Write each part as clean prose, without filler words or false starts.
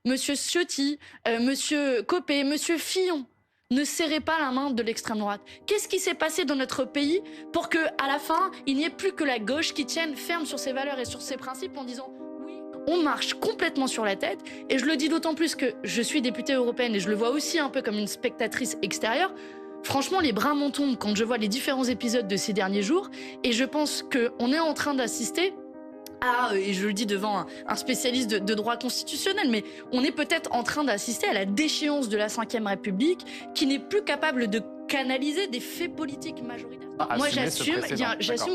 Monsieur Ciotti, Monsieur Copé, Monsieur Fillon ne serraient pas la main de l'extrême droite. Qu'est-ce qui s'est passé dans notre pays pour que, à la fin, il n'y ait plus que la gauche qui tienne ferme sur ses valeurs et sur ses principes en disant oui, on marche complètement sur la tête. Et je le dis d'autant plus que je suis députée européenne et je le vois aussi un peu comme une spectatrice extérieure. Franchement, les bras m'en tombent quand je vois les différents épisodes de ces derniers jours. Et je pense qu'on est en train d'assister et je le dis devant un spécialiste de droit constitutionnel, mais on est peut-être en train d'assister à la déchéance de la Ve République qui n'est plus capable de canaliser des faits politiques majoritaires. Moi, j'assume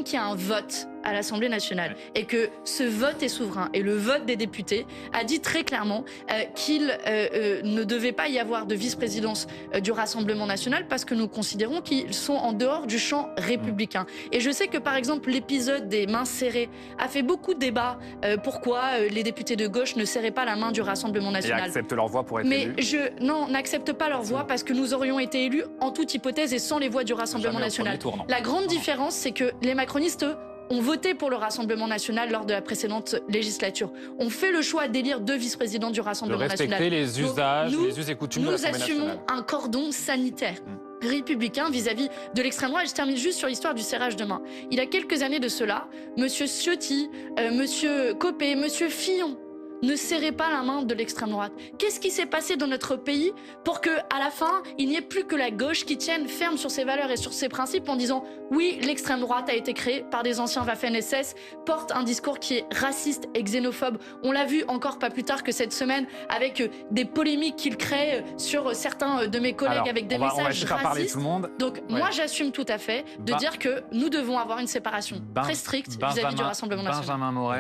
qu'il y a un vote à l'Assemblée nationale et que ce vote est souverain. Et le vote des députés a dit très clairement qu'il ne devait pas y avoir de vice-présidence du Rassemblement national parce que nous considérons qu'ils sont en dehors du champ républicain. Et je sais que, par exemple, l'épisode des mains serrées a fait beaucoup de débats. Pourquoi les députés de gauche ne serraient pas la main du Rassemblement national. Et acceptent leur voix pour être élus. Non, n'accepte pas leur voix parce que nous aurions été élus en toute hypothèse et sans les voix du Rassemblement national. La grande différence, c'est que les macronistes ont voté pour le Rassemblement national lors de la précédente législature. On fait le choix d'élire 2 vice-présidents du Rassemblement national. De respecter les usages, les us et coutumes de l'Assemblée nationale. Nous assumons un cordon sanitaire républicain vis-à-vis de l'extrême droite. Je termine juste sur l'histoire du serrage de main. Il y a quelques années de cela, Monsieur Ciotti, Monsieur Copé, Monsieur Fillon ne serraient pas la main de l'extrême droite. Qu'est-ce qui s'est passé dans notre pays pour que, à la fin, il n'y ait plus que la gauche qui tienne ferme sur ses valeurs et sur ses principes en disant oui, l'extrême droite a été créée par des anciens Waffen-SS, porte un discours qui est raciste et xénophobe. On l'a vu encore pas plus tard que cette semaine avec des polémiques qu'il crée sur certains de mes collègues avec des messages racistes. Donc moi, j'assume tout à fait de dire que nous devons avoir une séparation très stricte vis-à-vis du Rassemblement national.